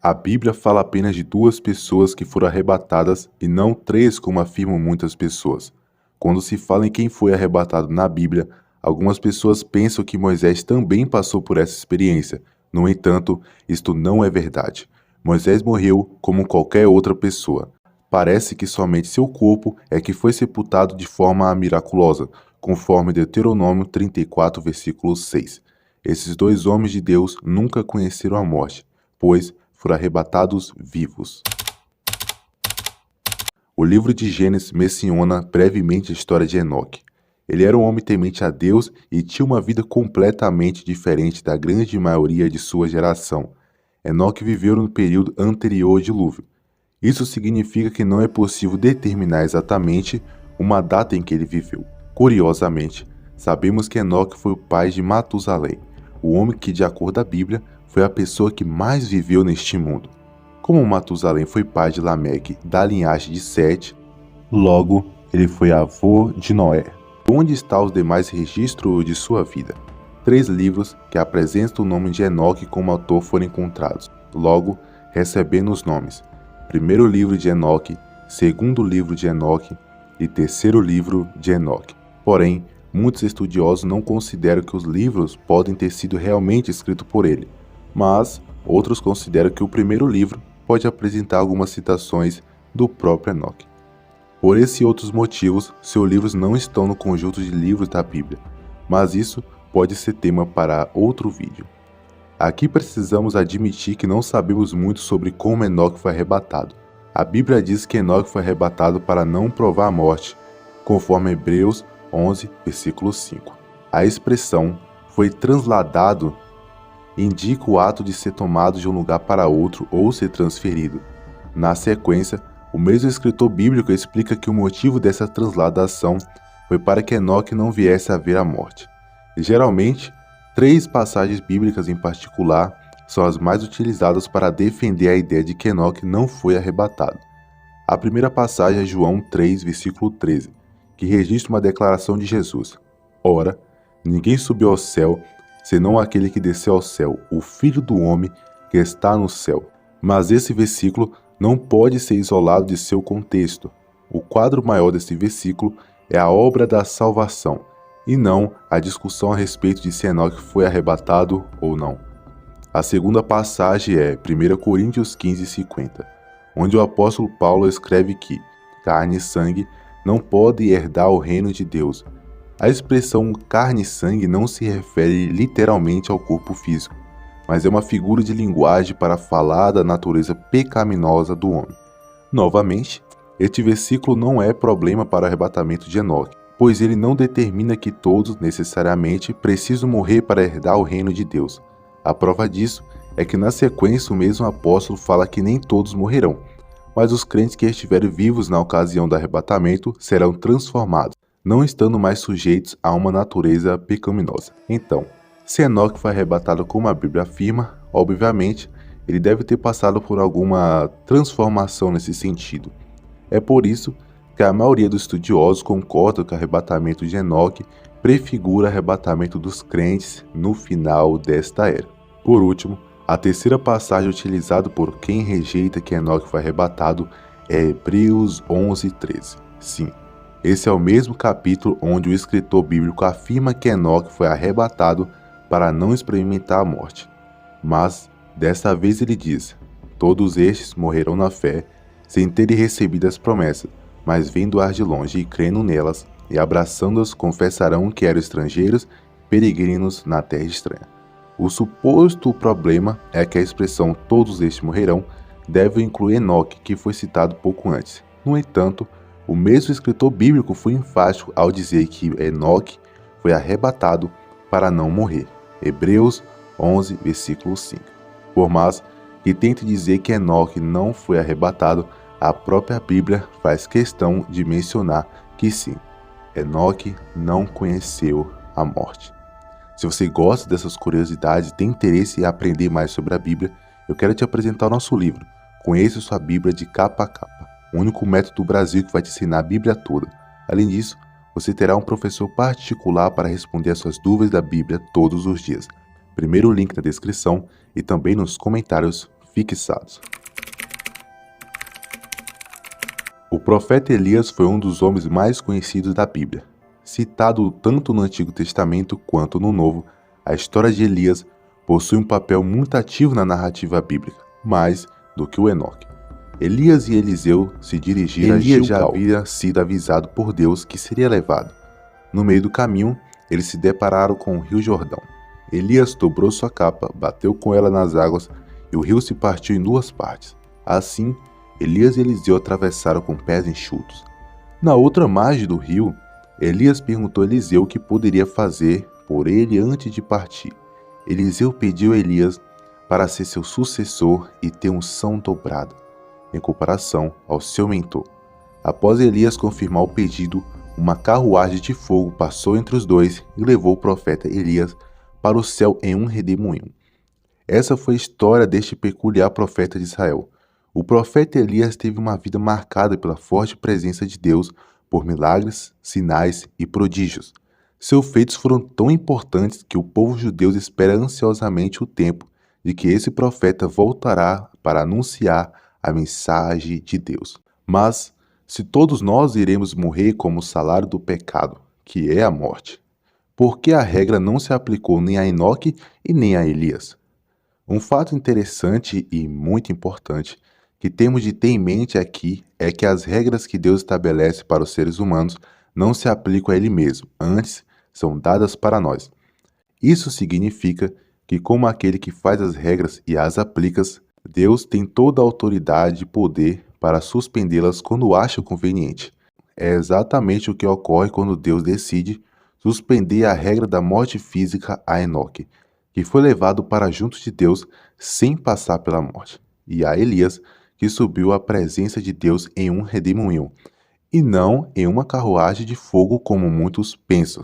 A Bíblia fala apenas de duas pessoas que foram arrebatadas e não três, como afirmam muitas pessoas. Quando se fala em quem foi arrebatado na Bíblia, algumas pessoas pensam que Moisés também passou por essa experiência. No entanto, isto não é verdade. Moisés morreu como qualquer outra pessoa. Parece que somente seu corpo é que foi sepultado de forma miraculosa, conforme Deuteronômio 34, versículo 6. Esses dois homens de Deus nunca conheceram a morte, pois foram arrebatados vivos. O livro de Gênesis menciona brevemente a história de Enoque. Ele era um homem temente a Deus e tinha uma vida completamente diferente da grande maioria de sua geração. Enoque viveu no período anterior ao dilúvio. Isso significa que não é possível determinar exatamente uma data em que ele viveu. Curiosamente, sabemos que Enoque foi o pai de Matusalém, o homem que, de acordo com a Bíblia, foi a pessoa que mais viveu neste mundo. Como Matusalém foi pai de Lameque, da linhagem de Sete, logo ele foi avô de Noé. Onde estão os demais registros de sua vida? 3 livros que apresentam o nome de Enoque como autor foram encontrados, logo recebendo os nomes: primeiro livro de Enoque, segundo livro de Enoque e terceiro livro de Enoque. Porém, muitos estudiosos não consideram que os livros podem ter sido realmente escritos por ele, mas outros consideram que o primeiro livro pode apresentar algumas citações do próprio Enoque. Por esses e outros motivos, seus livros não estão no conjunto de livros da Bíblia, mas isso pode ser tema para outro vídeo. Aqui precisamos admitir que não sabemos muito sobre como Enoque foi arrebatado. A Bíblia diz que Enoque foi arrebatado para não provar a morte, conforme Hebreus 11, versículo 5. A expressão "foi transladado" indica o ato de ser tomado de um lugar para outro ou ser transferido. Na sequência, o mesmo escritor bíblico explica que o motivo dessa transladação foi para que Enoque não viesse a ver a morte. Geralmente, 3 passagens bíblicas em particular são as mais utilizadas para defender a ideia de que Enoque não foi arrebatado. A primeira passagem é João 3, versículo 13, que registra uma declaração de Jesus: "Ora, ninguém subiu ao céu, senão aquele que desceu ao céu, o Filho do Homem que está no céu." Mas esse versículo não pode ser isolado de seu contexto. O quadro maior desse versículo é a obra da salvação, e não a discussão a respeito de se Enoque foi arrebatado ou não. A segunda passagem é 1 Coríntios 15, 50, onde o apóstolo Paulo escreve que carne e sangue não podem herdar o reino de Deus. A expressão carne e sangue não se refere literalmente ao corpo físico, mas é uma figura de linguagem para falar da natureza pecaminosa do homem. Novamente, este versículo não é problema para o arrebatamento de Enoque, pois ele não determina que todos necessariamente precisam morrer para herdar o reino de Deus. A prova disso é que na sequência o mesmo apóstolo fala que nem todos morrerão, mas os crentes que estiverem vivos na ocasião do arrebatamento serão transformados, não estando mais sujeitos a uma natureza pecaminosa. Então, se Enoque foi arrebatado como a Bíblia afirma, obviamente, ele deve ter passado por alguma transformação nesse sentido. É por isso que a maioria dos estudiosos concorda que o arrebatamento de Enoque prefigura o arrebatamento dos crentes no final desta era. Por último, a terceira passagem utilizada por quem rejeita que Enoque foi arrebatado é Hebreus 11, 13. Sim, esse é o mesmo capítulo onde o escritor bíblico afirma que Enoque foi arrebatado para não experimentar a morte. Mas, desta vez ele diz: todos estes morrerão na fé, sem terem recebido as promessas, mas vendo-as de longe e crendo nelas, e abraçando-as confessarão que eram estrangeiros, peregrinos na terra estranha. O suposto problema é que a expressão todos estes morrerão deve incluir Enoque, que foi citado pouco antes. No entanto, o mesmo escritor bíblico foi enfático ao dizer que Enoque foi arrebatado para não morrer. Hebreus 11, versículo 5. Por mais que tente dizer que Enoque não foi arrebatado, a própria Bíblia faz questão de mencionar que sim, Enoque não conheceu a morte. Se você gosta dessas curiosidades e tem interesse em aprender mais sobre a Bíblia, eu quero te apresentar o nosso livro, Conheça Sua Bíblia de Capa a Capa, o único método do Brasil que vai te ensinar a Bíblia toda. Além disso, você terá um professor particular para responder as suas dúvidas da Bíblia todos os dias. Primeiro link na descrição e também nos comentários. fixados. O profeta Elias foi um dos homens mais conhecidos da Bíblia. Citado tanto no Antigo Testamento quanto no Novo, a história de Elias possui um papel muito ativo na narrativa bíblica, mais do que o Enoque. Elias e Eliseu se dirigiram a Gilgal. Elias já havia sido avisado por Deus que seria levado. No meio do caminho, eles se depararam com o rio Jordão. Elias dobrou sua capa, bateu com ela nas águas e o rio se partiu em duas partes. Assim, Elias e Eliseu atravessaram com pés enxutos. Na outra margem do rio, Elias perguntou a Eliseu o que poderia fazer por ele antes de partir. Eliseu pediu a Elias para ser seu sucessor e ter unção dobrada, em comparação ao seu mentor. Após Elias confirmar o pedido, uma carruagem de fogo passou entre os dois e levou o profeta Elias para o céu em um redemoinho. Essa foi a história deste peculiar profeta de Israel. O profeta Elias teve uma vida marcada pela forte presença de Deus por milagres, sinais e prodígios. Seus feitos foram tão importantes que o povo judeu espera ansiosamente o tempo de que esse profeta voltará para anunciar a mensagem de Deus. Mas, se todos nós iremos morrer como o salário do pecado, que é a morte, por que a regra não se aplicou nem a Enoque e nem a Elias? Um fato interessante e muito importante que temos de ter em mente aqui é que as regras que Deus estabelece para os seres humanos não se aplicam a Ele mesmo, antes são dadas para nós. Isso significa que, como aquele que faz as regras e as aplica, Deus tem toda a autoridade e poder para suspendê-las quando acha conveniente. É exatamente o que ocorre quando Deus decide suspender a regra da morte física a Enoque, que foi levado para junto de Deus sem passar pela morte, e a Elias, que subiu à presença de Deus em um redemoinho, e não em uma carruagem de fogo como muitos pensam,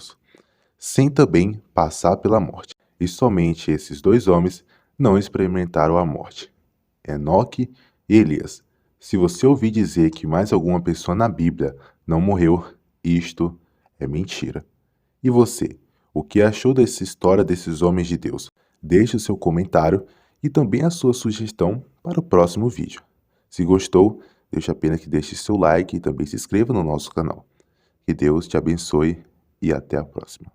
sem também passar pela morte. E somente esses dois homens não experimentaram a morte, Enoque e Elias. Se você ouvir dizer que mais alguma pessoa na Bíblia não morreu, isto é mentira. E você, o que achou dessa história desses homens de Deus? Deixe o seu comentário e também a sua sugestão para o próximo vídeo. Se gostou, deixe apenas que deixe seu like e também se inscreva no nosso canal. Que Deus te abençoe e até a próxima.